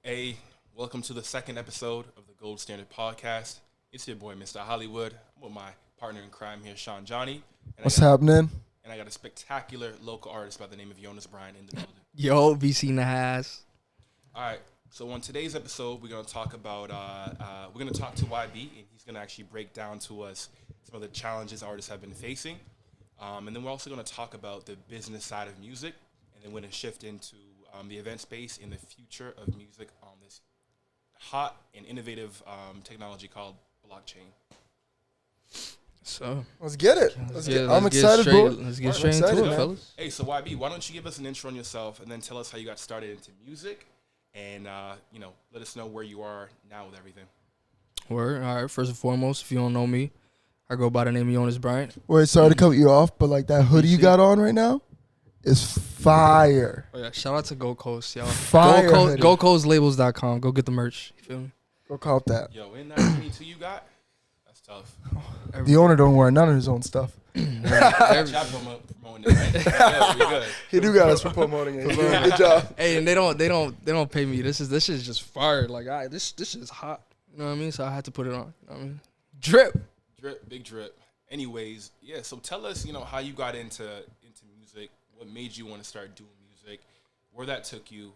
Hey, welcome to the second episode of the Gold Standard Podcast. It's your boy, Mr. Hollywood. I'm with my partner in crime here, Sean Johnny. What's happening? And I got a spectacular local artist by the name of Yonis, Bryant, in the building. Yo, VC in the house. All right, so on today's episode, we're going to talk about, we're going to talk to YB, and he's going to actually break down to us some of the challenges artists have been facing. And then we're also going to talk about the business side of music, and then we're going to shift into the event space in the future of music on this hot and innovative technology called blockchain. So Let's get it. I'm excited, bro. Let's get straight into it, fellas. Hey, so YB, why don't you give us an intro on yourself and then tell us how you got started into music and, let us know where you are now with everything. Word. All right. First and foremost, if you don't know me, I go by the name of Yonis Bryant. Wait, sorry to cut you off, but like that hoodie you got on right now is fire. Oh, yeah. Shout out to Gold Coast, y'all. Fire hoodie. GoldCoastLabels.com. Go get the merch. You feel me? Go cop that. Yo, in that 22 you got? That's tough. The owner don't wear none of his own stuff. Job promoting it, right? We good. He do got us for promoting it. Good job. Hey, and they don't pay me. This is just fire. Like this is hot. You know what I mean? So I had to put it on. You know what I mean? Drip. Drip, big drip. Anyways, yeah, so tell us, how you got into music, what made you want to start doing music, where that took you,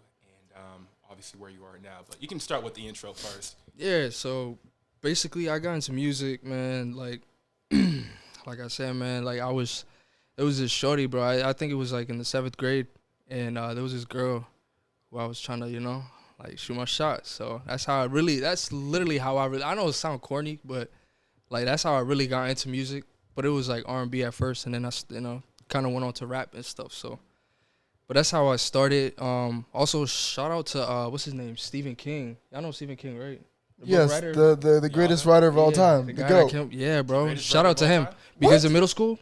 and obviously where you are now. But you can start with the intro first. Yeah, so basically I got into music, man, like like I said, man, like it was this shorty, bro. I think it was like in the 7th grade, and there was this girl who I was trying to, like shoot my shot. So that's literally how I know it sound corny, but like that's how I really got into music. But it was like R&B at first, and then I kind of went on to rap and stuff. So, but that's how I started. Also shout out to what's his name, Stephen King. Y'all know Stephen King, right? Yes, the greatest writer of all time. The guy GOAT. yeah, bro. Greatest Shout out to writer of him. all time? Because in middle school,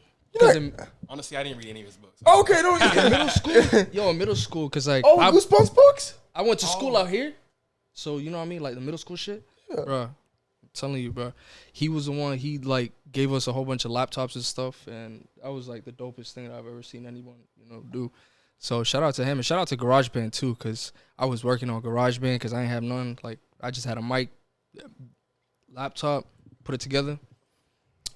Honestly, I didn't read any of his books. Okay, no. in middle school, in middle school, cause like Oh, Goosebumps books? I went to school out here, so you know what I mean, like the middle school shit, Yeah. bro. I'm telling you, bro. He was the one. He like gave us a whole bunch of laptops and stuff, and that was like the dopest thing that I've ever seen anyone do. So shout out to him, and shout out to GarageBand too, cause I was working on GarageBand, cause I ain't have none. Like I just had a mic, laptop, put it together,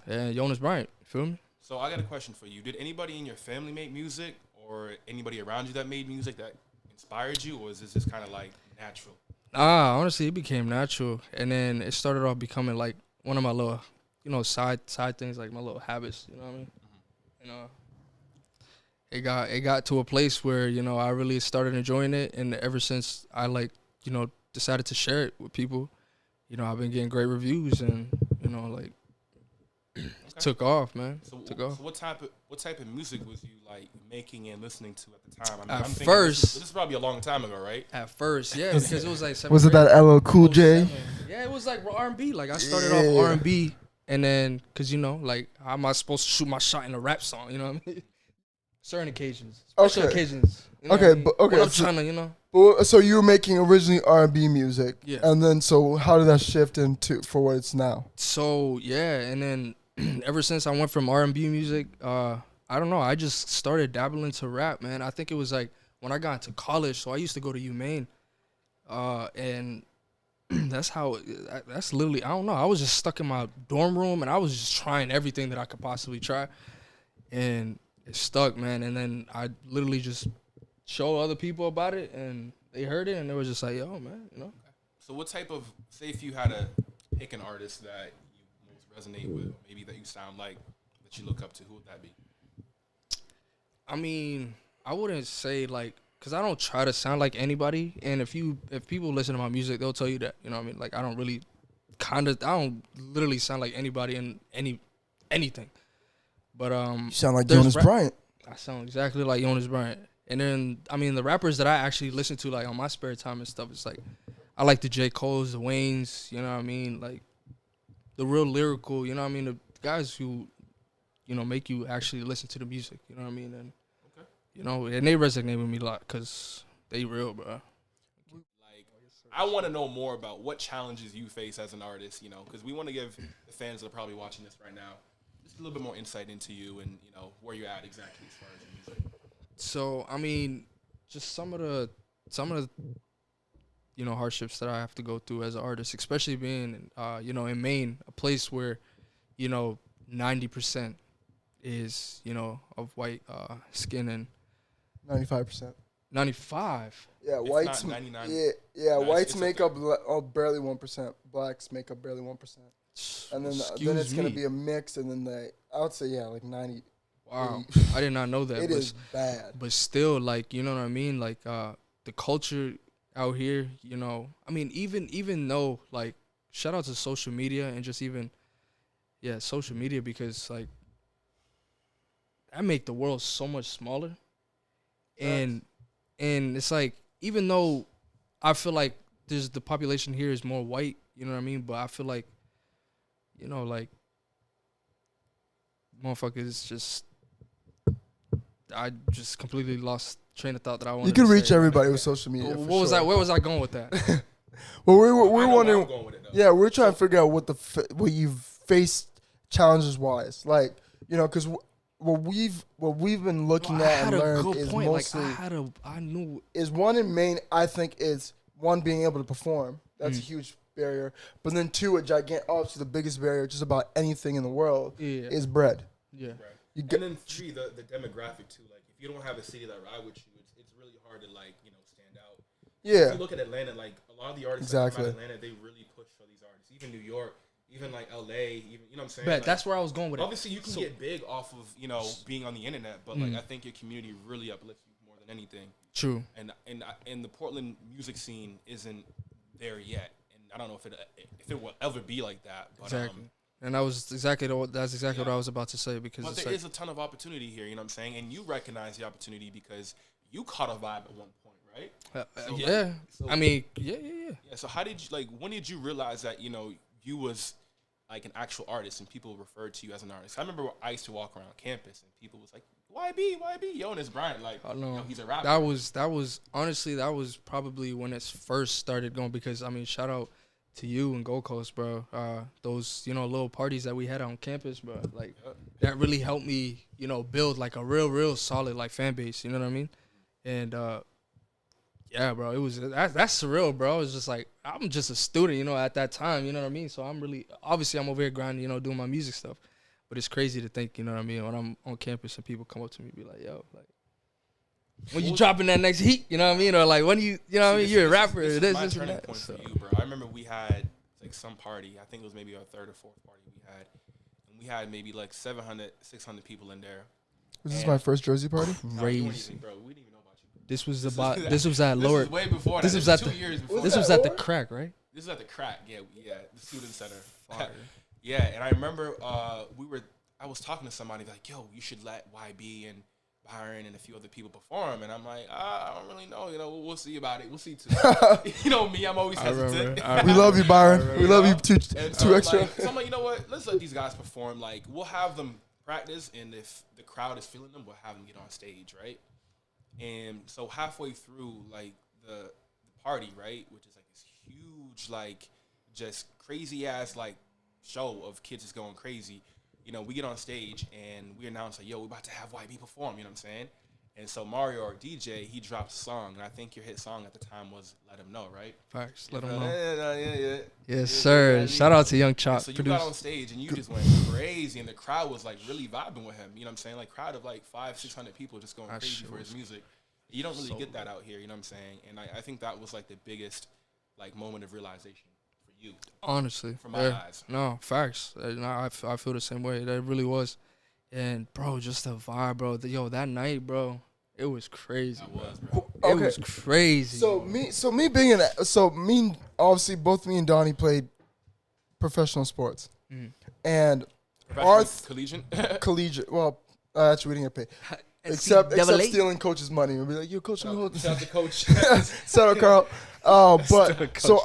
and Yonis Bryant. Feel me? So I got a question for you. Did anybody in your family make music or anybody around you that made music that inspired you, or is this just kind of like natural? Honestly, it became natural, and then it started off becoming like one of my little, side things, like my little habits. You know what I mean? It got to a place where I really started enjoying it, and ever since I decided to share it with people, I've been getting great reviews, and like it took off, man. So, took off. So what type of music was you like making and listening to at the time? At I'm thinking first- this is probably a long time ago, right? At first, yeah, because it was like 7th Was it grade. that LL Cool J? Yeah, it was like R&B. Like I started off R&B, and then cause like how am I supposed to shoot my shot in a rap song? You know what I mean? Certain occasions, special Okay. occasions. You know Okay, what I mean? but- okay, When I'm so- trying to, Well, so you were making originally R&B music. Yeah. And then so how did that shift into for what it's now? So yeah, and then ever since I went from R&B music, I don't know. I just started dabbling into rap, man. I think it was like when I got into college. So I used to go to UMaine, and that's literally, I don't know. I was just stuck in my dorm room, and I was just trying everything that I could possibly try, and it stuck, man. And then I literally just showed other people about it, and they heard it, and they were just like, yo, man, So what type of, say if you had to pick an artist that you most resonate with, or maybe that you sound like, that you look up to, who would that be? I mean, I wouldn't say like, cause I don't try to sound like anybody. And if people listen to my music, they'll tell you that, you know what I mean? Like I don't literally sound like anybody in anything. But You sound like there's Jonas Bryant. I sound exactly like Yonis Bryant. And then I mean the rappers that I actually listen to like on my spare time and stuff, it's like I like the J. Cole's, the Waynes, you know what I mean? Like the real lyrical, you know what I mean? The guys who, make you actually listen to the music, you know what I mean? And and they resonate with me a lot because they real, bro. Like, I want to know more about what challenges you face as an artist, because we want to give the fans that are probably watching this right now just a little bit more insight into you and, where you're at exactly as far as your music. So I mean, just some of the hardships that I have to go through as an artist, especially being, in Maine, a place where, 90% is, of white skin and 95%. 95. Yeah, It's whites. not 99. Yeah, No, whites it's make up up barely 1%. Blacks make up barely 1%. And then it's gonna be a mix, and then I would say like 90. Wow, I did not know that. It is bad. But still, like, you know what I mean? Like, the culture out here, I mean, even though, like, shout out to social media and just even, social media, because, like, that make the world so much smaller. And it's like, even though I feel like the population here is more white, you know what I mean? But I feel like, like, motherfuckers just, I just completely lost train of thought that I wanted You can to reach say. everybody with social media. What was that? Where was I going with that? Well, we're I know where wondering. I'm going with it, though. Yeah, we're trying to figure out what you've faced challenges wise, like because what we've been looking at and learned is mostly I knew is one in Maine. I think is one being able to perform. That's a huge barrier. But then two, obviously the biggest barrier, just about anything in the world, is bread. Yeah. Right. And then three, the demographic too. Like, if you don't have a city that ride with you, it's really hard to stand out. Yeah. If you look at Atlanta, like a lot of the artists that come out of Atlanta, they really push for these artists. Even New York, even like LA, even what I'm saying. But like, that's where I was going with it. Obviously, you can get big off of being on the internet, but like I think your community really uplifts you more than anything. True. And the Portland music scene isn't there yet, and I don't know if it will ever be like that. But, exactly. And that's exactly what I was about to say, because but there is a ton of opportunity here. You know what I'm saying? And you recognize the opportunity because you caught a vibe at one point, right? Yeah. I mean, yeah. Yeah. So how did you when did you realize that you was like an actual artist and people referred to you as an artist? I remember I used to walk around campus and people was like, YB, Yonis, Bryant, like, he's a rapper. That was honestly, that was probably when it first started going, because I mean, shout out to you and Gold Coast, bro. Those little parties that we had on campus, bro. Like that really helped me, build like a real solid like fan base. You know what I mean? And yeah, bro, it was that's surreal, bro. It was just like, I'm just a student, at that time. You know what I mean? So I'm over here grinding, doing my music stuff. But it's crazy to think, you know what I mean, when I'm on campus and people come up to me and be like, yo, like, when you dropping that next heat, you know what I mean? Or like, when you know what I mean? You're a rapper. This is my and turning that. point So. for you, bro. I remember we had like some party. I think it was maybe our third or fourth party we had. And we had maybe like 700, 600 people in there. Was this my first Jersey party? Crazy. Bro, we didn't even know about you. This was at lower. This was way before This that. was at 2 years before. This was at the crack, right? This is at the crack. Yeah, the student center. Fire. Yeah, and I remember I was talking to somebody like, yo, you should let YB and Byron and a few other people perform. And I'm like, I don't really know. We'll see about it. We'll see too. You know me, I'm always hesitant. We love you, Byron. We love you two extra. So I'm like, you know what? Let's let these guys perform. Like, we'll have them practice, and if the crowd is feeling them, we'll have them get on stage, right? And so halfway through, like, the party, right, which is like this huge, like, just crazy-ass, like, show of kids just going crazy. We get on stage and we announce, like, yo, we're about to have YB perform, you know what I'm saying? And so Mario, our DJ, he dropped a song, and I think your hit song at the time was Let Him Know, right? Facts. Let him know. Yeah. Yes, sir. Shout out to Young Chop. So you got on stage and you just went crazy, and the crowd was, like, really vibing with him, you know what I'm saying? Like, crowd of, like, 500-600 people just going crazy for his music. You don't really get that out here, you know what I'm saying? And I think that was, like, the biggest, like, moment of realization. You, honestly, from my eyes. No, facts. I feel the same way. That really was. And bro, just the vibe, bro. That night, bro, it was crazy. It was crazy. Obviously both me and Donnie played professional sports, and collegiate. Well, actually, we didn't get paid. Except stealing coach's money. We'll be like, yo, coach, hold this. Shout out to coach. Shout out, Carl. But so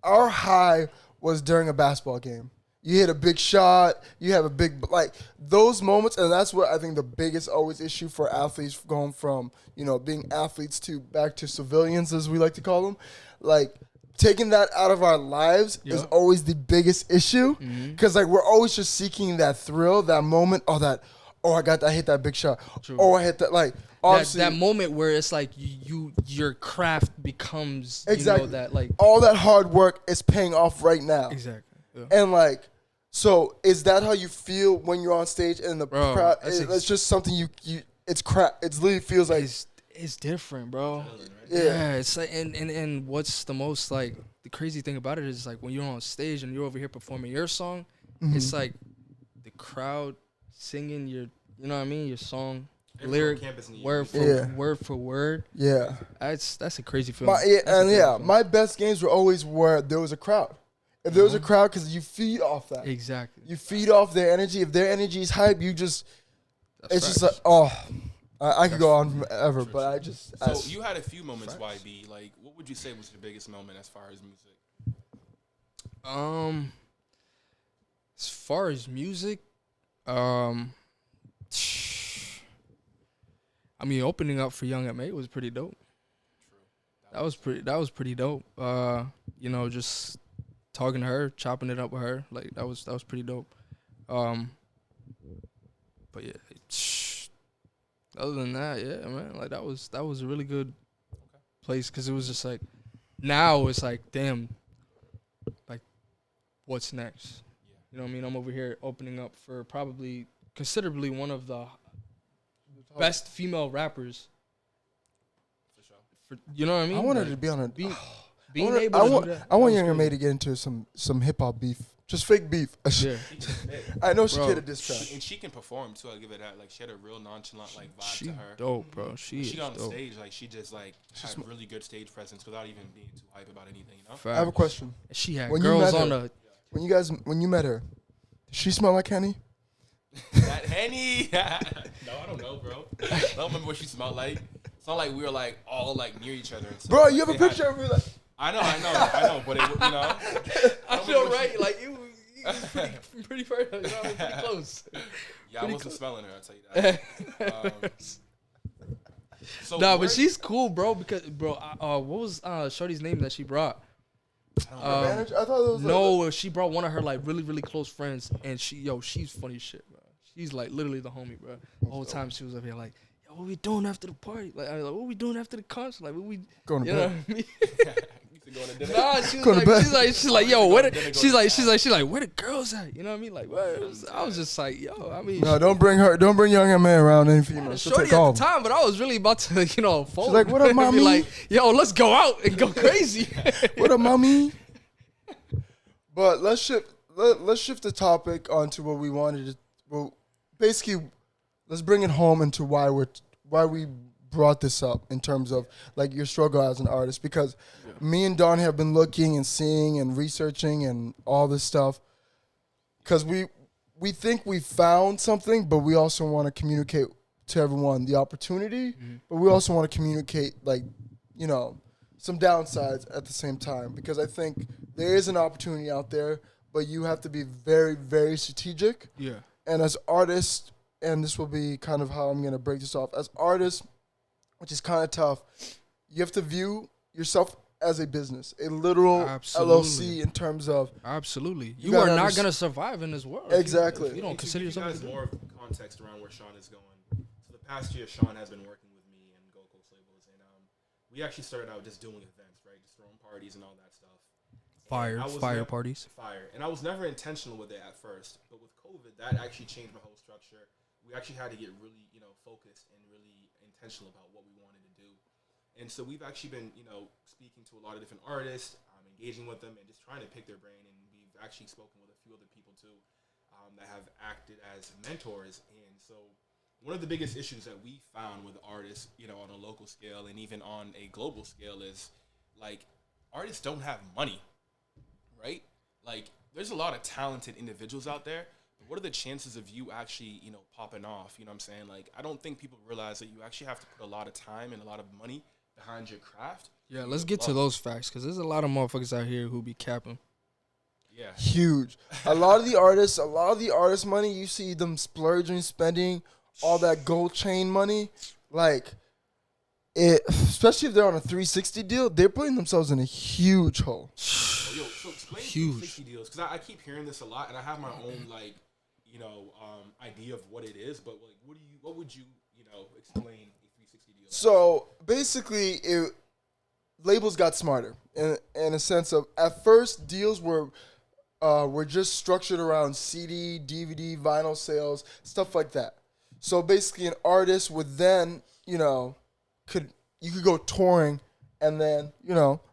our high was during a basketball game. You hit a big shot. You have a big, like, those moments. And that's what I think the biggest always issue for athletes going from, being athletes to back to civilians, as we like to call them. Like, taking that out of our lives is always the biggest issue. Because, like, we're always just seeking that thrill, that moment. I hit that big shot. True. I hit that, like, that moment where it's like your craft becomes exactly that like all that hard work is paying off right now. Exactly. Yeah. And like, so is that how you feel when you're on stage and the crowd? It's just something you it's crap. It literally feels like it's different, bro. Yeah. It's like and what's the most like the crazy thing about it is like when you're on stage and you're over here performing your song, it's like the crowd singing your your song. Lyric word for word. Yeah, that's a crazy feeling. My best games were always where there was a crowd. If there was a crowd, because you feed off that. Exactly. You feed off their energy. If their energy is hype, you just just like I could go on forever, but I just. So you had a few moments, YB. Like, what would you say was your biggest moment as far as music? As far as music, I mean, opening up for Young M.A. was pretty dope. True. That was pretty dope. Just talking to her, chopping it up with her, like that was pretty dope. But yeah, other than that, yeah, man, like that was a really good place because it was just like now it's like damn, like what's next? You know what I mean? I'm over here opening up for probably considerably one of the best female rappers. For sure. You know what I mean? I wanted to be on a. I want Young M.A. to get into some hip hop beef, just fake beef. Yeah. I know she hit a diss track, and she can perform too. I'll give it that. Like she had a real nonchalant like vibe she to her. Dope, bro. She got on dope. stage like she just like had really good stage presence without even being too hype about anything. You know. Facts. I have a question. She had when girls on the. When you met her, did she smell like Henny? That Henny? No, I don't know, bro. I don't remember what she smelled like. It's not like we were like all like near each other. And bro, you have a picture of me like. I know, but I feel right. Like it was pretty far, pretty close. Yeah, I wasn't smelling her. I'll tell you that. But she's cool, bro. Because what was Shorty's name that she brought? I thought it was no, she brought one of her like really really close friends, and she's funny as shit, bro. She's like literally the homie, bro. The whole time she was up here like, yo, what we doing after the party? Like, I was like, what we doing after the concert? Like, what we going to bed? Know what I mean? Nah, she's like, yo, where she's like, where the girls at? You know what I mean? Like, I was just like, yo, I mean, no, don't bring Young M.A. around any females. She'll Shorty take at the time, but I was really about to, fold. She's like, what up, mommy? Be like, yo, let's go out and go crazy. What up, mommy? But let's shift the topic onto what we wanted to. Well, basically, let's bring it home into why we brought this up in terms of like your struggle as an artist, because me and Don have been looking and seeing and researching and all this stuff because we think we found something, but we also want to communicate to everyone the opportunity, but we also want to communicate like some downsides at the same time, because I think there is an opportunity out there, but you have to be very, very strategic. Yeah. And as artists, and this will be kind of how I'm going to break this off, as artists, which is kind of tough, you have to view yourself as a business, a literal LLC in terms of... Absolutely. You are not going to survive in this world. Exactly. If you don't consider yourself... Guys more context around where Sean is going. So the past year, Sean has been working with me and Gold Coast labels, and we actually started out just doing events, right? Just throwing parties and all that stuff. Fire parties. Fire. And I was never intentional with it at first, but with COVID, that actually changed my whole structure. We actually had to get really, focused and really intentional about what we wanted to do. And so we've actually been, speaking to a lot of different artists, engaging with them and just trying to pick their brain. And we've actually spoken with a few other people too that have acted as mentors. And so one of the biggest issues that we found with artists, on a local scale and even on a global scale is like artists don't have money, right? Like there's a lot of talented individuals out there. What are the chances of you actually, popping off? You know what I'm saying? Like, I don't think people realize that you actually have to put a lot of time and a lot of money behind your craft. Yeah, let's get to those facts, because there's a lot of motherfuckers out here who be capping. Yeah. Huge. A lot of the artists' money, you see them splurging, spending all that gold chain money. Like, especially if they're on a 360 deal, they're putting themselves in a huge hole. So explain huge 360 deals, because I keep hearing this a lot, and I have my own, like, idea of what it is, but like, what would you, explain a 360 So basically, labels got smarter in a sense of at first deals were just structured around CD, DVD, vinyl sales, stuff like that. So basically, an artist would then, you could go touring and then,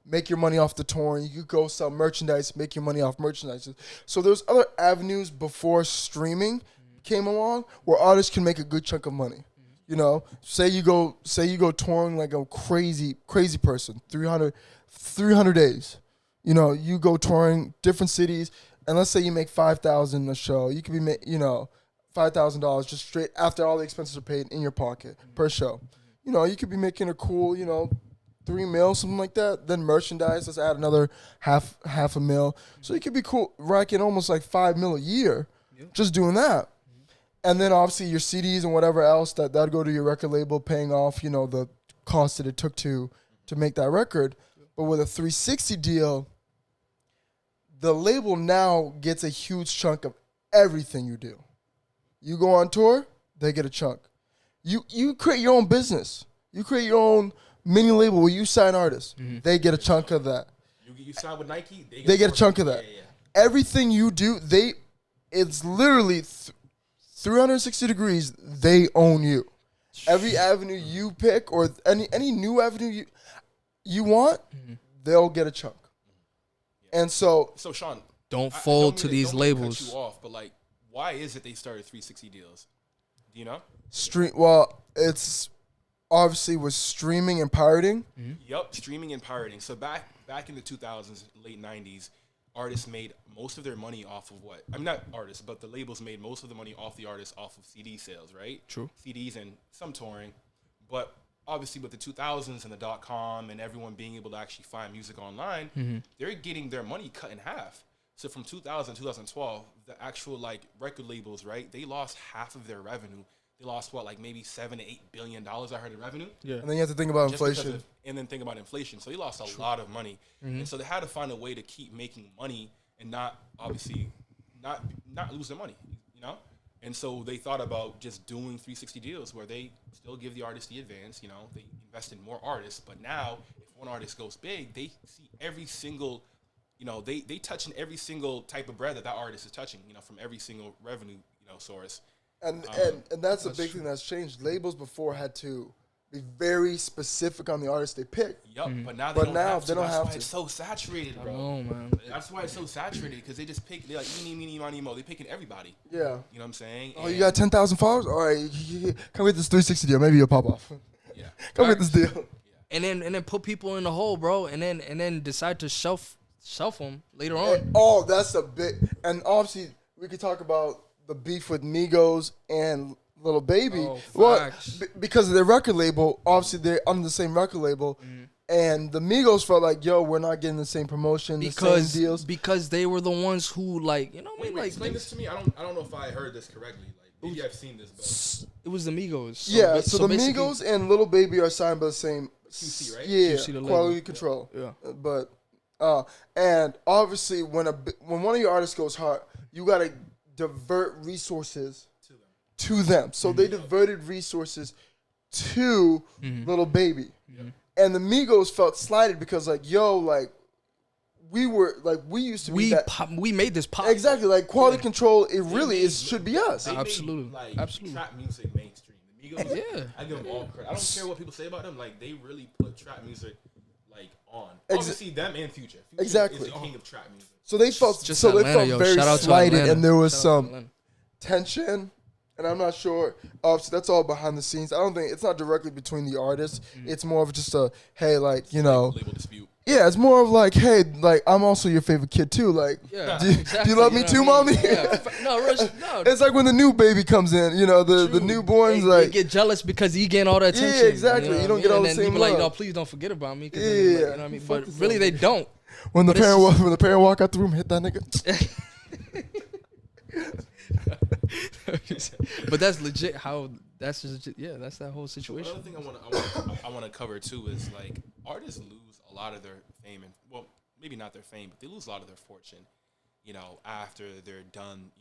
make your money off the touring. You could go sell merchandise, make your money off merchandise. So there's other avenues before streaming came along where artists can make a good chunk of money. Say you go touring like a crazy person, 300 days. You go touring different cities, and let's say you make $5,000 a show. You could be $5,000 just straight after all the expenses are paid in your pocket per show. You could be making a cool, $3 million, something like that. Then merchandise, let's add another half a mil. So you could be cool, racking almost like $5 million a year, just doing that. And then obviously your CDs and whatever else that'd go to your record label, paying off, the cost that it took to make that record. But with a 360 deal, the label now gets a huge chunk of everything you do. You go on tour, they get a chunk. You create your own business. You create your own mini label where you sign artists. They get a chunk of that. You sign with Nike, they get a chunk of that. Yeah. Everything you do, it's literally 360 degrees, they own you. Every avenue you pick or any new avenue you want, they'll get a chunk. And so Sean, don't fold to these labels. Cut you off, but like, why is it they started 360 deals? Do you know? Well, it's obviously with streaming and pirating. Yep, streaming and pirating. So back in the 2000s, late 90s, artists made most of their money off of what? I mean, not artists, but the labels made most of the money off the artists off of CD sales, right? True. CDs and some touring. But obviously with the 2000s and the .com and everyone being able to actually find music online, they're getting their money cut in half. So from 2000 to 2012, the actual like record labels, right? They lost half of their revenue. They lost maybe $7 to $8 billion. I heard in revenue. Yeah. And then you have to think about inflation. And then think about inflation. So they lost a lot of money. And so they had to find a way to keep making money and not lose their money, And so they thought about just doing 360 deals where they still give the artist the advance, they invest in more artists. But now if one artist goes big, they see every single, they touch in every single type of bread that artist is touching, from every single revenue, source. And that's a big thing that's changed. Labels before had to be very specific on the artist they pick. Yep, but now they don't have to. That's why it's so saturated, bro. Oh man, that's why it's so saturated because they just pick. They're like eeny, meeny, mo. They picking everybody. Yeah, you know what I'm saying. Oh, you got 10,000 followers. All right, come get this 360 deal. Maybe you'll pop off. Yeah, come get this deal. And then put people in the hole, bro. And then decide to shelf them later on. That's a bit. And obviously, we could talk about the beef with Migos and Lil Baby. Because of their record label, obviously they're under the same record label, and the Migos felt like, yo, we're not getting the same promotion, the same deals. Because they were the ones who Wait, explain this to me. I don't know if I heard this correctly. Like maybe I've seen this, but it was the Migos. So the Migos and Lil Baby are signed by the same QC, right? Yeah, QC, quality control. Yeah, but and obviously when one of your artists goes hard, you gotta divert resources to them. So they diverted resources to Lil Baby. And the Migos felt slighted because we used to be we made this pop. Exactly, like quality control, it really should be us. Absolutely. Absolutely. Trap music mainstream. The Migos, I give them all credit. I don't care what people say about them. Like they really put trap music on. Obviously them and Future. Exactly. Is the king of trap music. So they felt very slighted, and there was some tension. And I'm not sure. Obviously, that's all behind the scenes. I don't think it's not directly between the artists. It's more of just a label dispute. Yeah, it's more of like, hey, like I'm also your favorite kid too. Like, do you love me too, mommy? Yeah. No. It's like when the new baby comes in. the newborns they get jealous because he getting all the attention. Yeah, exactly. You don't get all the same love. Like, no, please don't forget about me. You know what I mean? But really, they don't. When the parent walk out the room, hit that nigga. But that's legit. That's that whole situation. So another thing I want to cover too is like artists lose a lot of their fame, and well, maybe not their fame, but they lose a lot of their fortune. after they're done,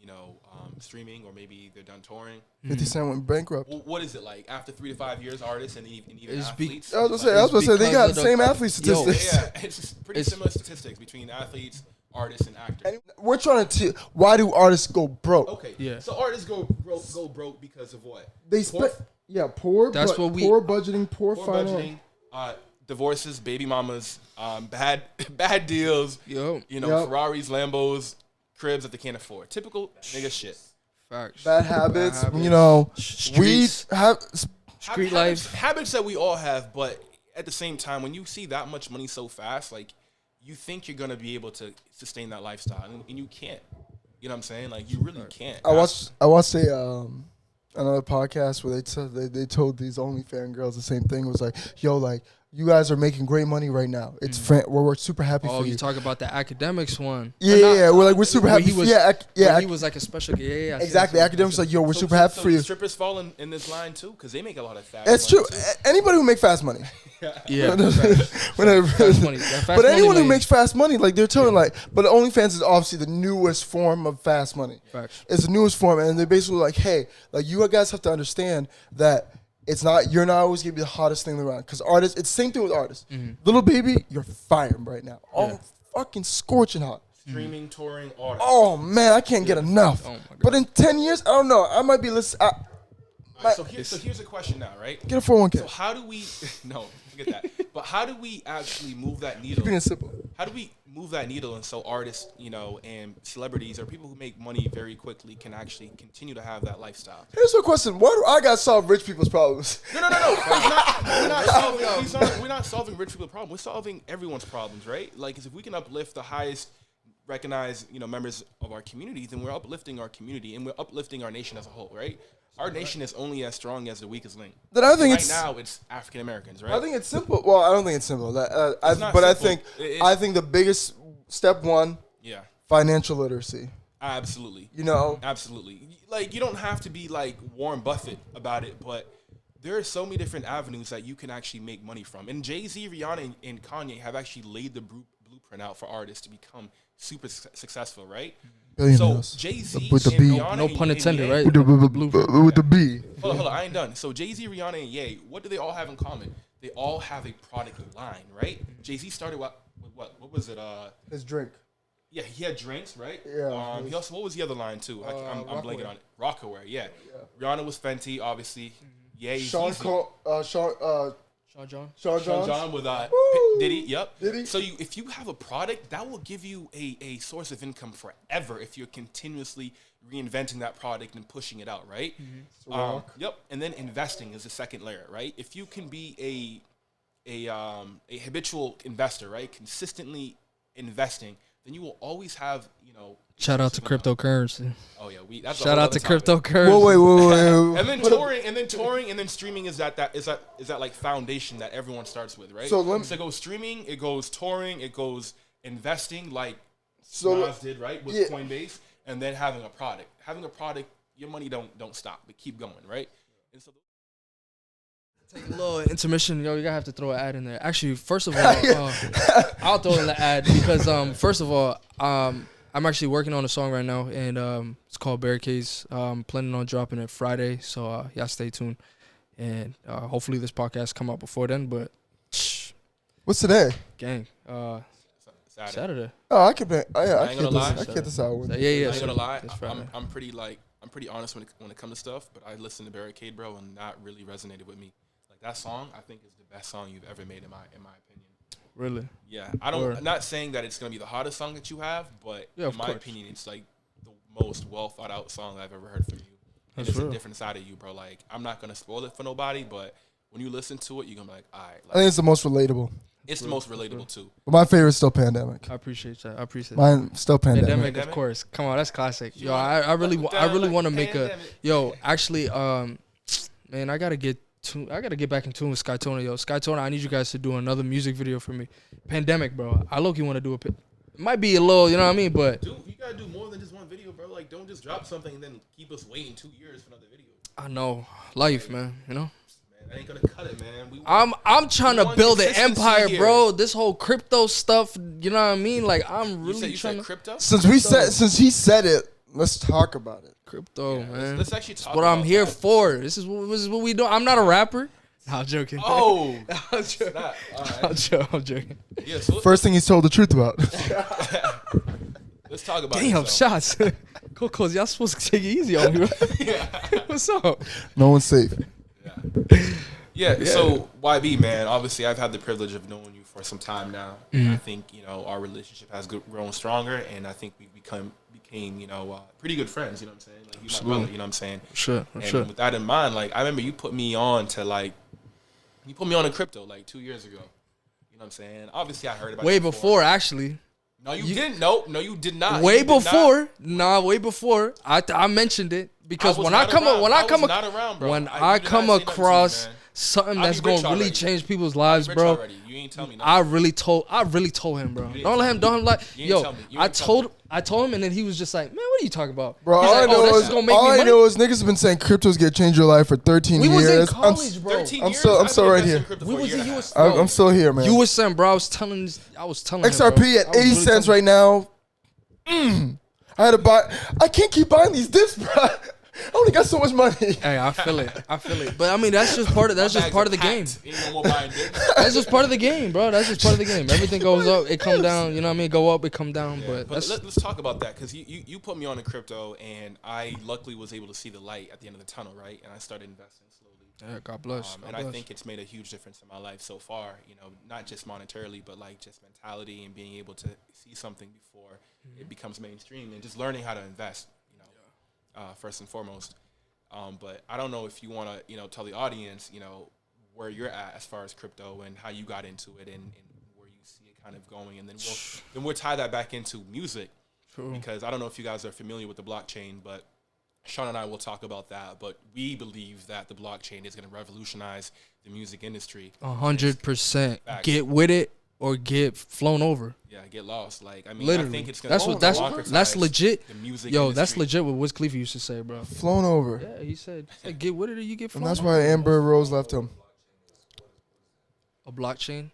streaming, or maybe they're done touring? 50 Cent went bankrupt. What is it like after 3 to 5 years, artists and even It's athletes? I was going to say they got the same athlete statistics. Yeah, it's just pretty similar statistics between athletes, artists, and actors. And we're trying to why do artists go broke? Okay, Yeah. So artists go broke because of what? They spend poor. That's Poor budgeting, poor finance. Divorces, baby mamas, bad deals. Yo, Ferraris, Lambos, cribs that they can't afford. Typical nigga shit. facts. Bad habits. Streets. Street life. Habits that we all have, but at the same time, when you see that much money so fast, like, you think you're gonna be able to sustain that lifestyle, and you can't. You know what I'm saying? Like, you really can't. I watched another podcast where they told these OnlyFans girls the same thing. It was like, yo, like, you guys are making great money right now. It's we're super happy for you. Oh, you talk about the academics one. Yeah, we're super happy. He was like a special. Yeah, exactly. Academics like, yo, we're super happy for you. Strippers fall in this line too, because they make a lot of fast. It's money true. too. Anybody who makes fast money. Yeah. Fast money. But anyone who makes fast money, like, they're telling but OnlyFans is obviously the newest form of fast money. Facts. It's the newest form, and they're basically like, hey, like, you guys have to understand that you're not always gonna be the hottest thing around. Because artists, it's the same thing with artists. Little Baby, you're firing right now. Oh, fucking scorching hot. Streaming, touring, artists. Oh man, I can't get enough. Oh my God. But in 10 years, I don't know. I might be listening. So here's a question now, right? Get a 401k. So how do we? No, forget that. But how do we actually move that needle? Keeping it simple. How do we move that needle, and so artists, and celebrities, or people who make money very quickly, can actually continue to have that lifestyle? Here's a question: why do I gotta solve rich people's problems? No. We're not solving rich people's problem. We're solving everyone's problems, right? Like, if we can uplift the highest recognized, members of our community, then we're uplifting our community, and we're uplifting our nation as a whole, right? Our nation is only as strong as the weakest link. Then I think right now it's African Americans, right? I think it's simple. Well, I don't think it's simple. I think the biggest step one, financial literacy. Absolutely. Absolutely. Like, you don't have to be like Warren Buffett about it, but there are so many different avenues that you can actually make money from. And Jay-Z, Rihanna, and Kanye have actually laid the blueprint out for artists to become super successful, right? Billionaires. So Jay-Z with the and B. Rihanna, No pun and intended, Ye, right? With the B. Hold on, I ain't done. So Jay-Z, Rihanna, and Ye, what do they all have in common? They all have a product line, right? Jay-Z started with what? What was it? His drink. Yeah, he had drinks, right? Yeah. He also, what was the other line too? I'm blanking on it. Rockaware, yeah. Rihanna was Fenty, obviously. Ye, Sean John with Diddy, yep. Diddy. So if you have a product, that will give you a source of income forever if you're continuously reinventing that product and pushing it out, right? Yep. And then investing is the second layer, right? If you can be a habitual investor, right, consistently investing, then you will always have, Shout out to cryptocurrency. Oh yeah, that's shout out to topic. cryptocurrency. Wait. And then touring, and then streaming is that like foundation that everyone starts with, right? So it goes streaming, it goes touring, it goes investing, like Nas did, right, with Coinbase, and then having a product. Having a product, your money don't stop, but keep going, right? And so Take a little intermission. Yo, you gotta have to throw an ad in there. Actually, first of all, I'll throw in the ad because first of all, I'm actually working on a song right now, and it's called Barricades. Planning on dropping it Friday, so y'all stay tuned. And hopefully this podcast come out before then, but what's today? Gang. Saturday. Oh, I could be. I ain't gonna lie. I get this out. Yeah. I ain't gonna lie. Friday. I'm pretty honest when it comes to stuff, but I listened to Barricade, bro, and that really resonated with me. Like, that song, I think, is the best song you've ever made in my opinion. Really? Yeah, I'm not saying that it's gonna be the hottest song that you have, but in my opinion, it's like the most well thought out song I've ever heard from you. And it's a different side of you, bro. Like, I'm not gonna spoil it for nobody, but when you listen to it, you're gonna be like, all right. Like, I think it's the most relatable. It's the most relatable too. But my favorite is still Pandemic. I appreciate that. Mine still Pandemic. Of course. Come on, that's classic. Yo, I really want to make a. Yo, actually, man, I gotta get back in tune with Skytona. Yo, Skytona, I need you guys to do another music video for me. Pandemic, bro. I low-key want to do it might be a little, you know what I mean, but dude, you gotta do more than just one video, bro. Like, don't just drop something and then keep us waiting 2 years for another video. I know life, man. You know. Man, I ain't gonna cut it, man. I'm trying to build an consistency empire, here. bro. This whole crypto stuff, you know what I mean? Like I'm really You trying said to crypto? Since he said it, let's talk about it. crypto, Yeah, man. let's actually talk What I'm about here that. for. This is what we do. I'm not a rapper. No, I'm joking. Oh, I'm joking. snap. All right. I'm joking. Yeah, so First thing he's told the truth about. let's talk about Damn, it. shots. Cause y'all supposed to take it easy on me, bro. What's up? No one's safe. Yeah, so YB, man, obviously I've had the privilege of knowing you for some time now. And I think, our relationship has grown stronger, and I think we became, pretty good friends, you know what I'm saying? Like, you're my brother, you know what I'm saying? Sure. And with that in mind, like, I remember you put me on in crypto, like, 2 years ago. You know what I'm saying? Obviously, I heard about Way it before, actually. No, you didn't. No, you did not. Way You did not. before. Nah, way before. I mentioned it because when I come across something that's gonna really already. change people's lives, Rich bro. already. You ain't tell me nothing. I really told him, bro. didn't Don't let him. Don't like. You Yo, didn't tell me. You I didn't tell me. told him, and then he was just like, "Man, what are you talking about?" Bro, He's all like, I know "Oh, this is is gonna make me money." niggas have been saying crypto's gonna change your life for 13 We years. was in college, bro. 13 I'm years? still- I'm I've still been right investing here. in crypto We for a was year in and a US. half. I'm still here, man. You was saying, bro. I was telling him, XRP at 80 cents right now. I had to buy. I can't keep buying these dips, bro. I only got so much money. Hey, I feel it. But I mean, that's just part of the game. Ain't no more buying dips. That's just part of the game, bro. That's just part of the game. Everything goes up, it come down. You know what I mean? Go up, it come down. But But that's let's talk about that, because you put me on in crypto, and I luckily was able to see the light at the end of the tunnel, right? And I started investing slowly. yeah, God bless. And I think it's made a huge difference in my life so far. Not just monetarily, but like just mentality and being able to see something before it becomes mainstream, and just learning how to invest. First and foremost. But I don't know if you want to, tell the audience, where you're at as far as crypto and how you got into it, and where you see it kind of going, and then we'll tie that back into music, because I don't know if you guys are familiar with the blockchain, but Sean and I will talk about that. But we believe that the blockchain is going to revolutionize the music industry. 100%. Facts. Get with it or get flown over. Yeah, get lost. Like, I mean, Literally, I think it's going to that's legit. The music Yo, industry. that's legit. What Wiz Khalifa used to say, bro. Flown over. Yeah, he said get with it or you get flown. And that's over. why Amber Rose left him. A blockchain.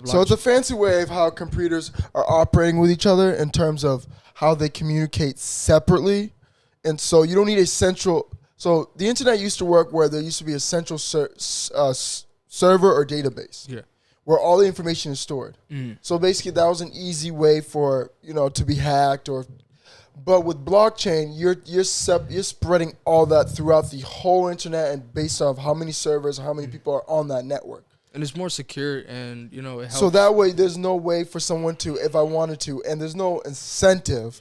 So it's a fancy way of how computers are operating with each other in terms of how they communicate separately. And so you don't need a central. So the internet used to work where there used to be a central server or database. Yeah. Where all the information is stored. So basically that was an easy way for, to be hacked but with blockchain, you're spreading all that throughout the whole internet, and based off how many servers, how many people are on that network. And it's more secure, and it helps. So that way there's no way for someone to, if I wanted to, and there's no incentive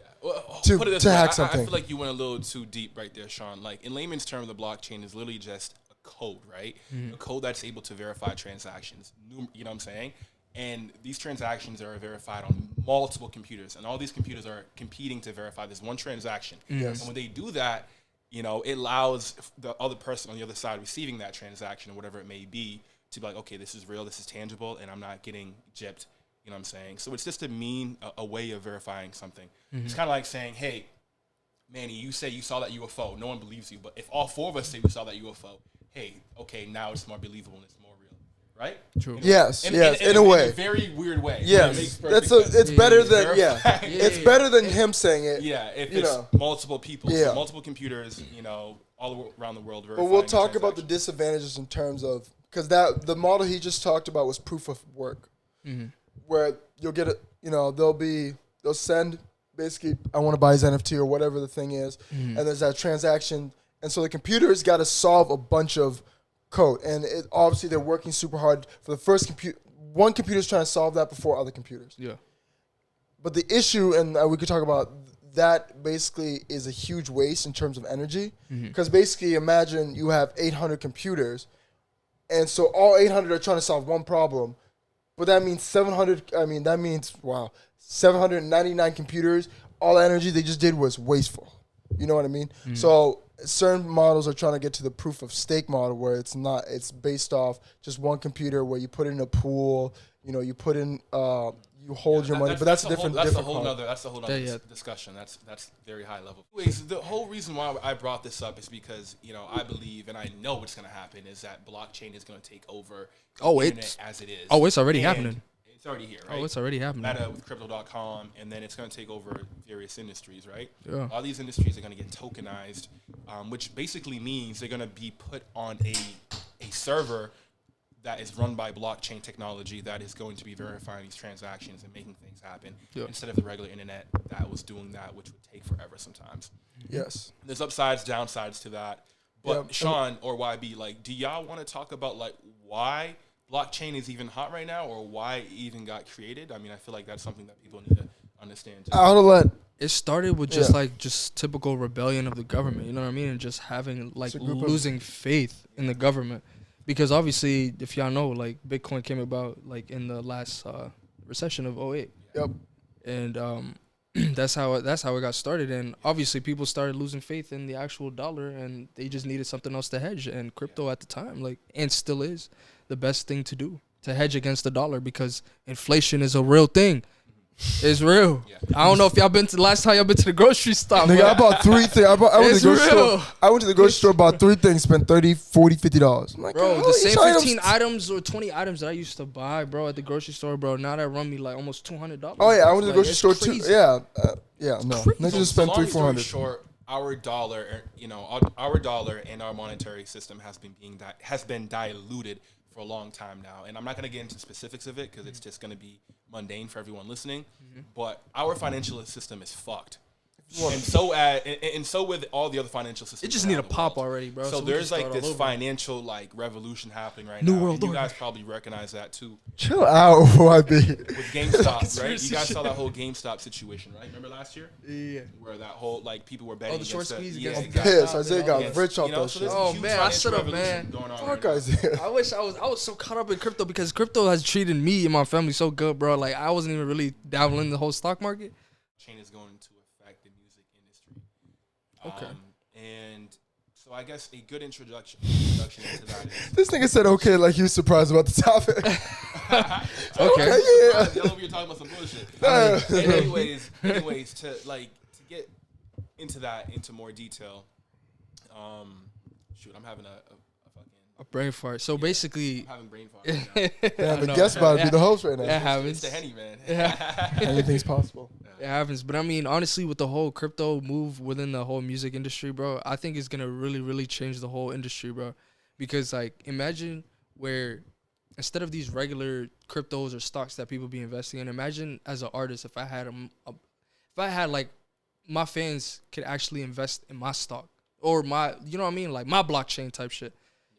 to Put it this way, hack I something. feel like you went a little too deep right there, Sean. Like, in layman's terms, the blockchain is literally just a code, right? A code that's able to verify transactions. You know what I'm saying? And these transactions are verified on multiple computers, and all these computers are competing to verify this one transaction. Yes. And when they do that, it allows the other person on the other side receiving that transaction, or whatever it may be, to be like, okay, this is real, this is tangible, and I'm not getting gypped. You know what I'm saying? So it's just a way of verifying something. It's kind of like saying, hey, Manny, you say you saw that UFO. No one believes you. But if all four of us say we saw that UFO, hey, okay, now it's more believable and it's more real. Right? True. Yes, in a way. In a very weird way. Yes, It makes perfect it's sense. better than Verify. it's better than him saying it. Yeah, if You it's know. multiple people, Yeah. so multiple computers, all around the world. But we'll verifying talk about the transaction. disadvantages in terms of, because the model he just talked about was proof of work, where you'll get it. They'll send basically, I want to buy his NFT or whatever the thing is, and there's that transaction, and so the computer's got to solve a bunch of code, and obviously they're working super hard for the first computer. One computer's trying to solve that before other computers. Yeah. But the issue, and we could talk about that, basically is a huge waste in terms of energy. Because basically, imagine you have 800 computers, and so all 800 are trying to solve one problem. But that means 799 computers, all the energy they just did was wasteful. You know what I mean? So certain models are trying to get to the proof of stake model where it's based off just one computer where you put in a pool, you put in, you hold your money, but that's a different. That's a different whole part. nother. That's a whole nother Yeah. discussion. That's very high level. Anyways, the whole reason why I brought this up is because I believe and I know what's going to happen is that blockchain is going to take over the internet as it is. Oh, it's already And happening. It's already here, right? Oh, it's already happening. Meta with crypto.com, and then it's going to take over various industries, right? Yeah. All these industries are going to get tokenized, which basically means they're going to be put on a server that is run by blockchain technology that is going to be verifying these transactions and making things happen instead of the regular internet that was doing that, which would take forever sometimes. Yes. There's upsides, downsides to that. But Sean or YB, like, do y'all want to talk about like why blockchain is even hot right now, or why it even got created? I mean, I feel like that's something that people need to understand too. I'll let. It started with just typical rebellion of the government, you know what I mean, and just having like losing faith in the government. Because obviously, if y'all know, like Bitcoin came about like in the last recession of 08. Yep. And that's how it got started. And obviously, people started losing faith in the actual dollar, and they just needed something else to hedge. And crypto at the time, and still is, the best thing to do to hedge against the dollar, because inflation is a real thing. It's real. Yeah. I don't know if y'all been to the last time y'all been to the grocery store. Nigga, I bought 3 things. I went to the grocery store, bought 3 things, spent $30, $40, $50. I'm like, bro, the same 15 items or 20 items that I used to buy, bro, at the grocery store, bro, now that run me like almost $200. Oh yeah, I went to the grocery store crazy. too. Yeah, no. Niggas just spent $300-$400. Short, our dollar, our dollar and our monetary system has been diluted for a long time now, and I'm not going to get into specifics of it because it's just going to be mundane for everyone listening. But our financial system is fucked, and so with all the other financial systems. It just need a pop already, bro. So there's like this financial like revolution happening right New now. world You order. guys probably recognize that too. Chill out, YB. With GameStop, right? You guys saw that whole GameStop situation, right? Remember last year? Yeah. Where that whole like people were betting the short against squeeze yeah, against exactly. Piss. Isaiah got rich off that so shit. there's a Oh, huge man, I financial should've, revolution man. going on Fuck right now. Isaiah. I wish I was so caught up in crypto, because crypto has treated me and my family so good, bro. Like, I wasn't even really dabbling in the whole stock market. Chain is going to affect the music industry. Okay. And so I guess a good introduction into that is This nigga said okay like he was surprised about the topic. Okay. I know you're talking about some bullshit. Anyways, to get into more detail. I'm having a fucking Brain fart. So basically, I'm having brain fart. Right now. Damn, the guest about to be the host right it now. happens. It's the Henny, man. Anything's possible. It happens. But I mean, honestly, with the whole crypto move within the whole music industry, bro, I think it's gonna really, really change the whole industry, bro. Because like, imagine where instead of these regular cryptos or stocks that people be investing in, imagine as an artist, if I had like my fans could actually invest in my stock or my, you know what I mean, like my blockchain type shit.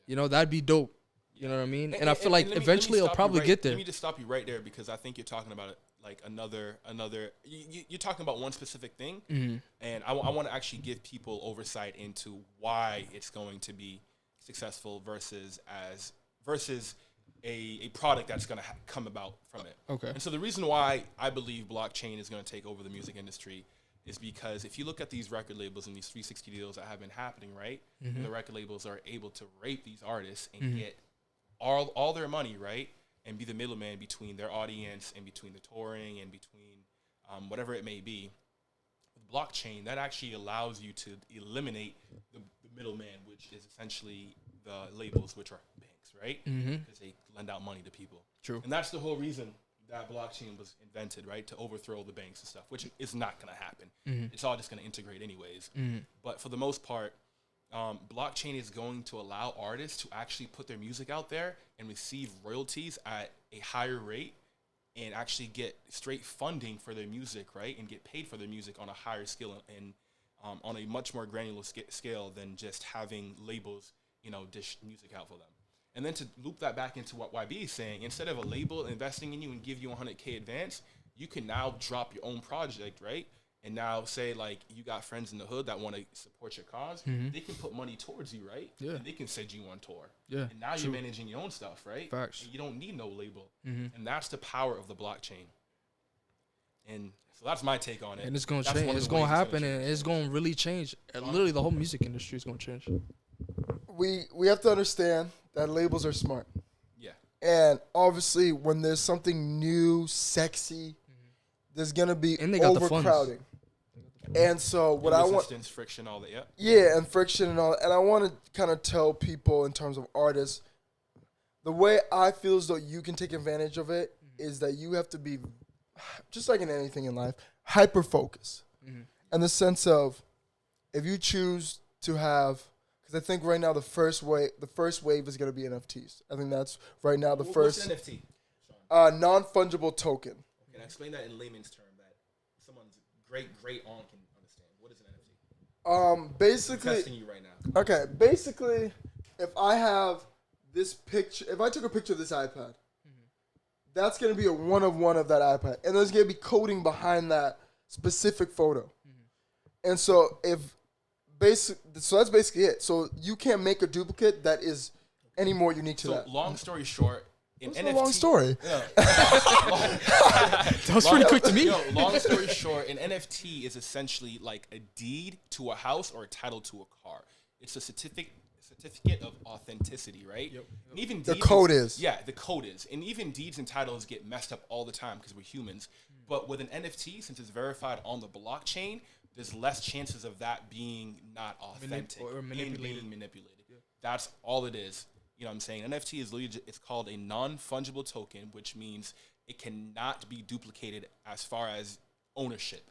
You know, that'd be dope. You know what I mean? And I feel like eventually it'll probably get there. Let me just stop you right there, because I think you're talking about it like another. You're talking about one specific thing, and I want to actually give people oversight into why it's going to be successful versus a product that's going to come about from it. Okay. And so the reason why I believe blockchain is going to take over the music industry is because if you look at these record labels and these 360 deals that have been happening, right? The record labels are able to rape these artists and get all their money, right? And be the middleman between their audience and between the touring and between whatever it may be. With blockchain, that actually allows you to eliminate the middleman, which is essentially the labels, which are banks, right? Because they lend out money to people. True. And that's the whole reason that blockchain was invented, right? To overthrow the banks and stuff, which is not going to happen. It's all just going to integrate anyways. But for the most part, blockchain is going to allow artists to actually put their music out there and receive royalties at a higher rate and actually get straight funding for their music, right? And get paid for their music on a higher scale and on a much more granular scale than just having labels, dish music out for them. And then to loop that back into what YB is saying, instead of a label investing in you and give you $100K advance, you can now drop your own project, right? And now say like you got friends in the hood that want to support your cause, they can put money towards you, right? Yeah. And they can send you on tour. Yeah. And now you're managing your own stuff, right? Facts. And you don't need no label. And that's the power of the blockchain. And so that's my take on it. And it's gonna That's change. one of It's the gonna ways happen, change. and it's gonna really change. Literally, the whole music industry is gonna change. We have to understand that labels are smart. Yeah. And obviously, when there's something new, sexy, there's gonna be And they got the funds. overcrowding. And so what I want, Resistance, friction, all that. Yeah. yeah, and friction and all. And I want to kind of tell people in terms of artists, the way I feel as though you can take advantage of it is that you have to be, just like in anything in life, hyper focused. In the sense of, if you choose to have, because I think right now the first wave is going to be NFTs. I think that's right now the What's first NFT? Sean? non-fungible token. Okay, now explain that in layman's term that someone's great aunt can understand. What is an NFT? I'm Basically, testing you right now. okay, basically, if I have this picture, if I took a picture of this iPad, that's going to be a one-of-one of that iPad. And there's going to be coding behind that specific photo. And so so that's basically it. So you can't make a duplicate that is any more unique to that. So long story short, in It's NFT, a long story. That was pretty quick to me. Long story short, an NFT is essentially like a deed to a house or a title to a car. It's a certificate of authenticity, right? Yep. And even The deeds code is. Yeah, the code is. And even deeds and titles get messed up all the time because we're humans. But with an NFT, since it's verified on the blockchain, there's less chances of that being not authentic or manipulated. being manipulated. Yeah. That's all it is. You know what I'm saying? NFT is literally it's called a non-fungible token, which means it cannot be duplicated as far as ownership.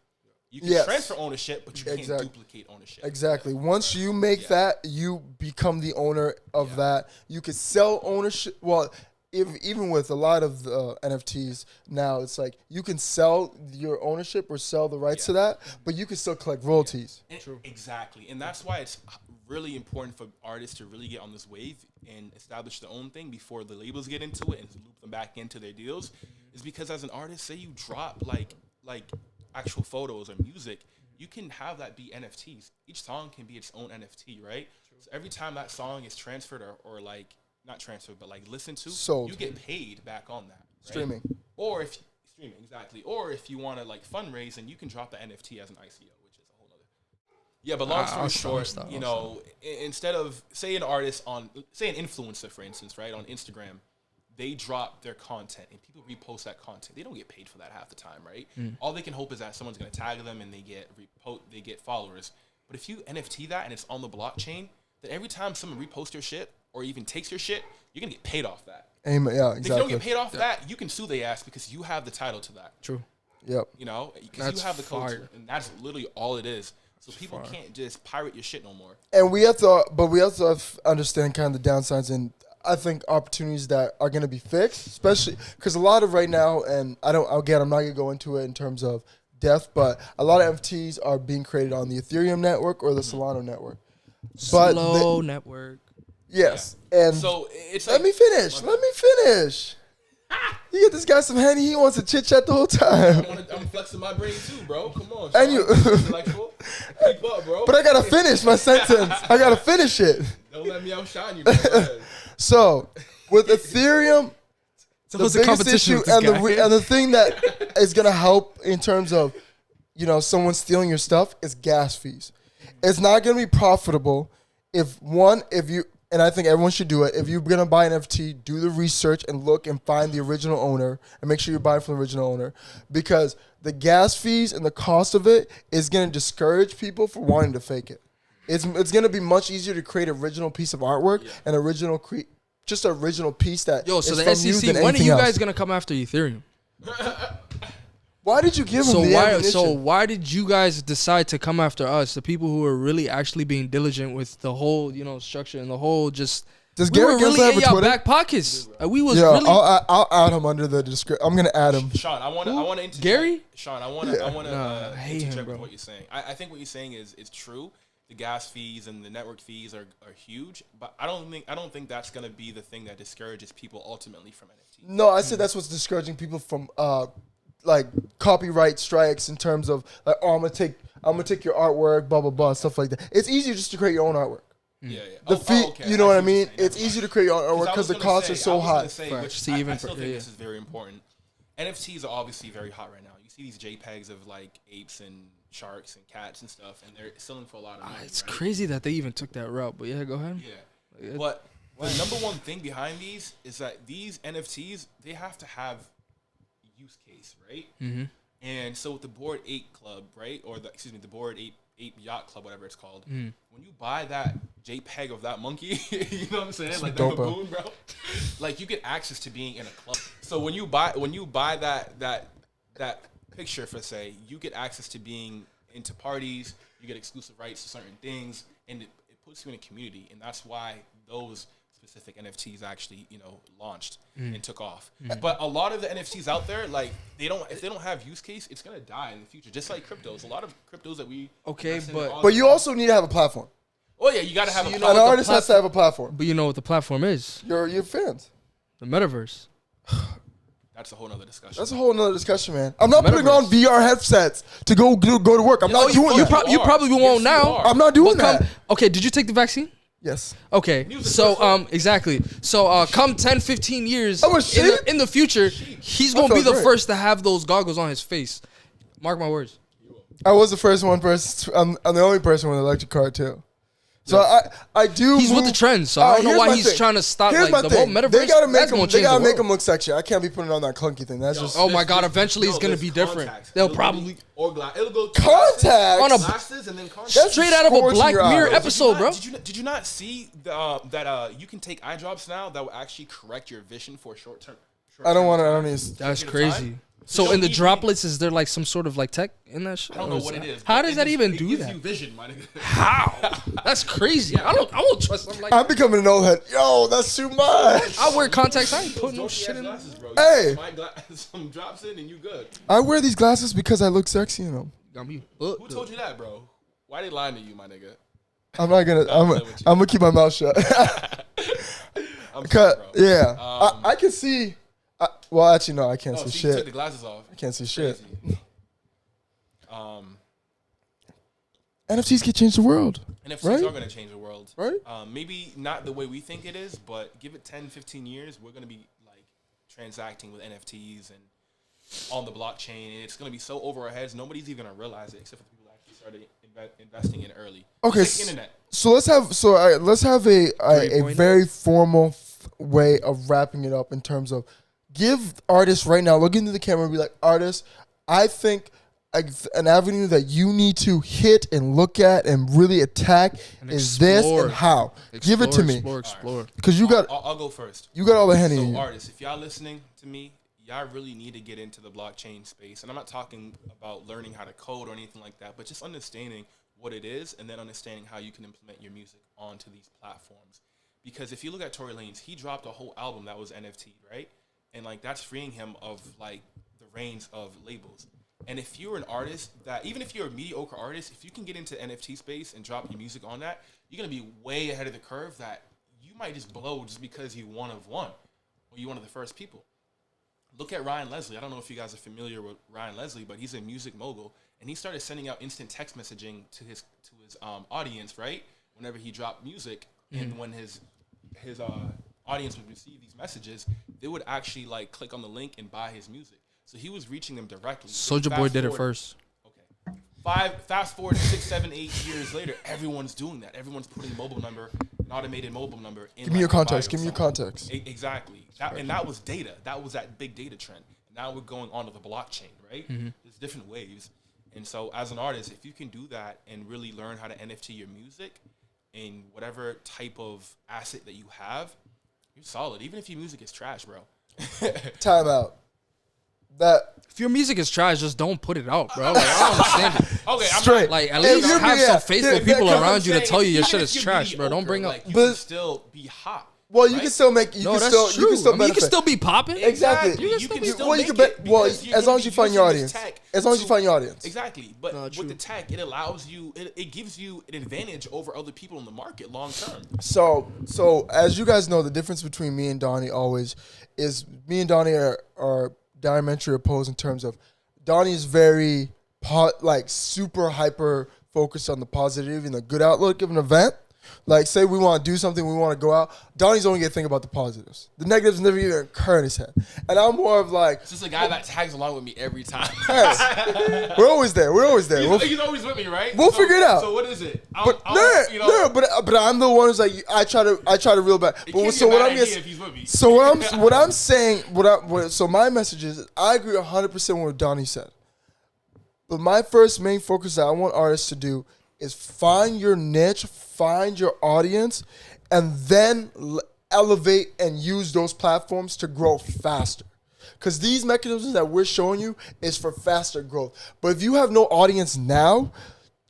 You can transfer ownership, but you can't duplicate ownership. Exactly. Once you make that, you become the owner of that. You could sell ownership. Well, even with a lot of the NFTs now, it's like you can sell your ownership or sell the rights to that, but you can still collect royalties. True. Exactly. And that's why it's really important for artists to really get on this wave and establish their own thing before the labels get into it and loop them back into their deals. Is because as an artist, say you drop like actual photos or music, you can have that be NFTs. Each song can be its own NFT, right? So every time that song is transferred or like not transferred, but like listened to, sold, you get paid back on that. Right? Streaming. Or if streaming, exactly. Or if you want to like fundraise, and you can drop the NFT as an ICO, which is a whole other. Yeah, but long story short, you know, instead of say an artist say an influencer, for instance, right, on Instagram, they drop their content and people repost that content. They don't get paid for that half the time, right? All they can hope is that someone's going to tag them and they get followers. But if you NFT that and it's on the blockchain, then every time someone reposts your shit or even takes your shit, you're going to get paid off that. Amen. Yeah, exactly. If you don't get paid off that, you can sue their ass because you have the title to that. True. Yep. You know, because you have the code to it, and that's literally all it is. So people can't just pirate your shit no more. And we have to understand kind of the downsides and I think opportunities that are going to be fixed, especially because a lot of right now, and I'm not going to go into it in terms of depth, but a lot of NFTs are being created on the Ethereum network or the Solana network. Slow network. Yes. Yeah. And so it's let me finish. You get this guy some Henny, he wants to chit chat the whole time. I'm flexing my brain too, bro. Come on. And you keep up, bro. But I gotta finish my sentence. I gotta finish it. Don't let me outshine you, bro. So with Ethereum, the biggest issue and the thing that is gonna help in terms of, you know, someone stealing your stuff is gas fees. It's not gonna be profitable if you. And I think everyone should do it. If you're going to buy an NFT, do the research and look and find the original owner and make sure you're buying from the original owner, because the gas fees and the cost of it is going to discourage people from wanting to fake it. It's going to be much easier to create an original piece of artwork and just an original piece that so is the from SEC, you than when are you else. guys going to come after Ethereum? Why did you give him the ammunition? So why did you guys decide to come after us, the people who are really actually being diligent with the whole, you know, structure and the whole just Does we Garrett were really in your Twitter? back pockets. We was Yeah, really. I'll add him under the description. I'm gonna add him. Sean, I want to interject. Gary? Sean, I want to I hate him, interject bro. with what you're saying. I think what you're saying is true. The gas fees and the network fees are huge, but I don't think that's gonna be the thing that discourages people ultimately from NFTs. No, I said that's what's discouraging people from like copyright strikes in terms of like, oh, I'm gonna take your artwork, blah blah blah, stuff like that. It's easier just to create your own artwork. Yeah. The fee, Okay. you know what I mean? It's easier to create your own artwork because the costs are so high. I still think this is very important. NFTs are obviously very hot right now. you see these JPEGs of like apes and sharks and cats and stuff, and they're selling for a lot of money. It's right? crazy that they even took that route. But yeah, go ahead. Yeah, but the number one thing behind these is that these NFTs, they have to have use case, right? Mm-hmm. And so with the Bored Ape Club, right, or the Bored Ape Yacht Club, whatever it's called, when you buy that JPEG of that monkey, you know what I'm saying, like that baboon, bro, like you get access to being in a club. So when you buy that picture, for say, you get access to being into parties, you get exclusive rights to certain things, and it puts you in a community, and that's why those specific NFTs actually, launched and took off. But a lot of the NFTs out there, like if they don't have use case, it's gonna die in the future. Just like cryptos, a lot of cryptos that we but you also need to have a platform. Oh yeah, you gotta have an artist has to have a platform. But you know what the platform is? Your fans. The metaverse. That's a whole nother discussion. That's a whole nother discussion, man. I'm not putting on VR headsets to go to work. I'm not doing that. You probably won't now. I'm not doing that. Okay, did you take the vaccine? Yes. Okay, so exactly. So come 10, 15 years in the future, he's gonna be the first to have those goggles on his face. Mark my words. I was the first person. I'm the only person with an electric car too. So I do. He's with the trends, so I don't know why he's trying to stop. Here's like the whole metaverse. They gotta make him. They gotta make him him look sexy. I can't be putting on that clunky thing. That's just. Oh my god! Eventually, it's gonna be different. They'll probably it'll go contacts on a glasses and then contacts. That's straight out of a Black Mirror episode, bro. Did you not see that you can take eye drops now that will actually correct your vision for short term? I don't want to. I don't need. That's crazy. So in the droplets, is there like some sort of like tech in that shit? I don't know what it is. How does that even do that? It gives you vision, my nigga. How? That's crazy. I won't trust them like I'm becoming an old head. Yo, that's too much. I wear contacts. I ain't putting no shit in. Glasses, bro. Hey, some drops in and you good. I wear these glasses because I look sexy in them. Who told you that, bro? Why they lying to you, my nigga? I'm not gonna. I'm gonna keep my mouth shut. I'm sorry, bro. Yeah, I can see. Well, actually, no, I can't see shit. You took the glasses off. I can't see shit. NFTs can change the world. NFTs are going to change the world. Right? Maybe not the way we think it is, but give it 10, 15 years, we're going to be like transacting with NFTs and on the blockchain, and it's going to be so over our heads, nobody's even going to realize it except for the people that actually started investing in early. Okay, like internet. So let's have a very formal way of wrapping it up in terms of give artists right now, look into the camera and be like, artists, I think an avenue that you need to hit and look at and really attack is this and how. Give it to me. Explore. Because I'll go first. You got all the Henny in you. Artists, if y'all listening to me, y'all really need to get into the blockchain space. And I'm not talking about learning how to code or anything like that, but just understanding what it is and then understanding how you can implement your music onto these platforms. Because if you look at Tory Lanez, he dropped a whole album that was NFT, right? And like that's freeing him of like the reins of labels. And if you're an artist that, even if you're a mediocre artist, if you can get into NFT space and drop your music on that, you're gonna be way ahead of the curve that you might just blow just because you're one of one or you're one of the first people. Look at Ryan Leslie. I don't know if you guys are familiar with Ryan Leslie, but he's a music mogul, and he started sending out instant text messaging to his audience, right? Whenever he dropped music, and when his audience would receive these messages, they would actually like click on the link and buy his music. So he was reaching them directly. Soulja Boy did it first. Okay. Fast forward 6, 7, 8 years later, everyone's doing that. Everyone's putting an automated mobile number in. Give me your context. Give me your context. Exactly. And that was data. That was that big data trend. Now we're going on to the blockchain, right? There's different waves. And so as an artist, if you can do that and really learn how to NFT your music in whatever type of asset that you have, you're solid. Even if your music is trash, bro. Time out. If your music is trash, just don't put it out, bro. Like, I don't understand it. Okay, straight. Like at least have some faithful people around you to tell you your shit is trash, bro. Don't bring up. Like, you can still be hot. Well, you can still make. You can still be popping. Exactly. You can still as long as you find your audience. As long as you find your audience. Exactly. But with the tech, it allows you. It gives you an advantage over other people in the market long term. So as you guys know, the difference between me and Donnie always is me and Donnie are diametrically opposed in terms of Donnie is very super hyper focused on the positive and the good outlook of an event, Like, say we want to do something, we want to go out. Donnie's only going to think about the positives. The negatives never even occur in his head. And I'm more of like... It's just a guy that tags along with me every time. We're always there. He's always with me, right? We'll figure it out. So what is it? But I'm the one who's like, I try to reel back. But so what I'm if he's with me. So what I'm saying, so my message is, I agree 100% with what Donnie said. But my first main focus that I want artists to do is find your niche, find your audience, and then elevate and use those platforms to grow faster. Because these mechanisms that we're showing you is for faster growth. But if you have no audience now,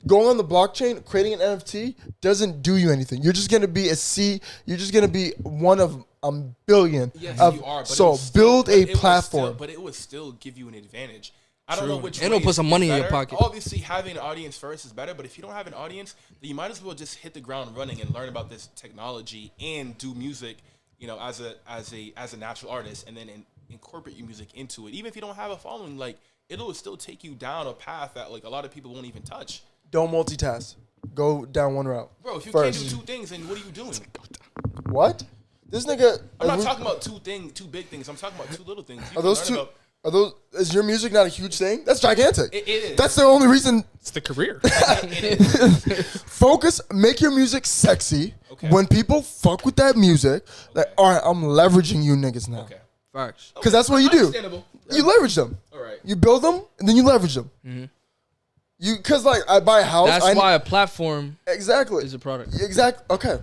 going on the blockchain, creating an NFT doesn't do you anything. You're just going to be you're just going to be one of a billion. Yes, you are. But so build a platform. But it would still give you an advantage. I don't know which and way it'll put some money better. in your pocket. Obviously, having an audience first is better, but if you don't have an audience, then you might as well just hit the ground running and learn about this technology and do music, as a natural artist, and then incorporate your music into it. Even if you don't have a following, like, it'll still take you down a path that like a lot of people won't even touch. Don't multitask. Go down one route. Bro, if you first. can't do two things, then what are you doing? What? This nigga. I'm not talking about two big things. I'm talking about two little things. Is your music not a huge thing? That's gigantic. It is. That's the only reason. It's the career. Focus, make your music sexy. Okay. When people fuck with that music, like, all right, I'm leveraging you niggas now. Okay. Facts. Because that's what you do. Understandable. You leverage them. All right. You build them, and then you leverage them. Mm-hmm. Because, like, I buy a house. That's why a platform exactly is a product. Exactly. Okay.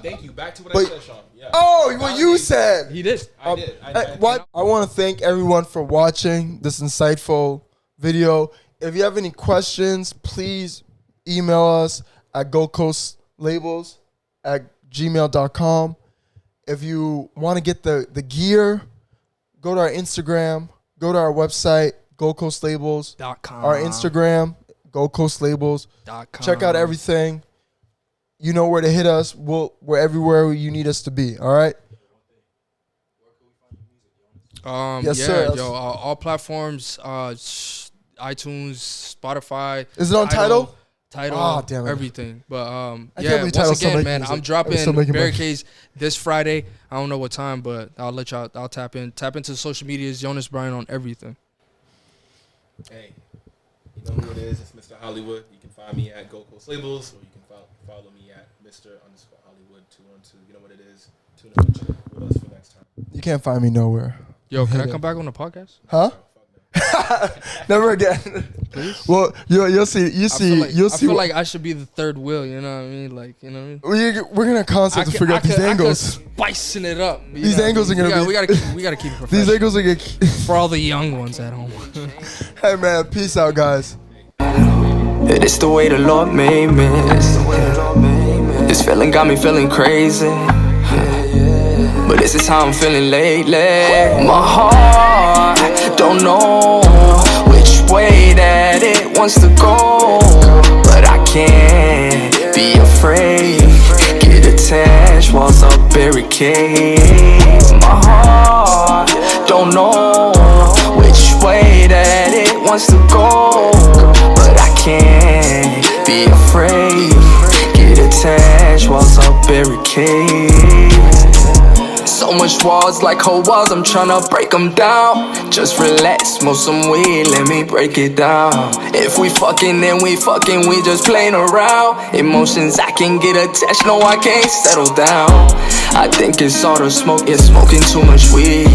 Thank you. Back to what I said, Sean. Yeah. Oh, what you said. He did. I did. I want to thank everyone for watching this insightful video. If you have any questions, please email us at goldcoastlabels@gmail.com. If you want to get the gear, go to our Instagram, go to our website, goldcoastlabels.com. Our Instagram, goldcoastlabels.com. Check out everything. You know where to hit us. We're everywhere you need us to be. All right. Yes, sir. All platforms, iTunes, Spotify. Is it on Tidal? Tidal, oh, damn it. everything. But once again, man, I'm dropping Barricades this Friday. I don't know what time, but I'll tap into social medias, Yonis Bryant on everything. Hey, you know who it is? It's Mr. Hollywood. You can find me at Gold Coast Labels, or you can follow me at Mr._Hollywood 212. You know what it is. Tune in with us for next time. You can't find me nowhere. Yo, can I come back on the podcast? Huh? Never again. Please. Well, you'll see. I feel like I should be the third wheel. You know what I mean? Like, you know what I mean? We're gonna constantly figure out these angles. Spicing it up. These angles are gonna be. We gotta keep it professional. These angles are gonna. For all the young ones at home. Hey man, peace out, guys. It's the way the Lord made me. This feeling got me feeling crazy. But this is how I'm feeling lately. My heart don't know which way that it wants to go, but I can't be afraid. Get attached, walls up, barricades. My heart don't know which way that it wants to go, but I can't be afraid. Get attached, walls up, barricades. So much walls like whole walls, I'm tryna break them down. Just relax, smoke some weed, let me break it down. If we fucking, then we fucking, we just playing around. Emotions, I can get attached, no I can't settle down. I think it's all the smoke, yeah, smoking too much weed.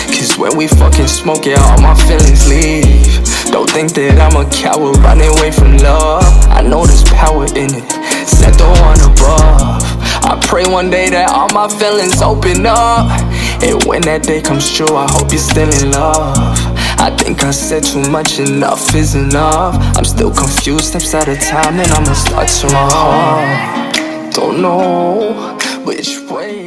Cause when we fucking smoke, yeah, all my feelings leave. Don't think that I'm a coward running away from love. I know there's power in it, set the one above. I pray one day that all my feelings open up. And when that day comes true, I hope you're still in love. I think I said too much, enough is enough. I'm still confused, steps at a time, and I'ma start to my heart. Don't know which way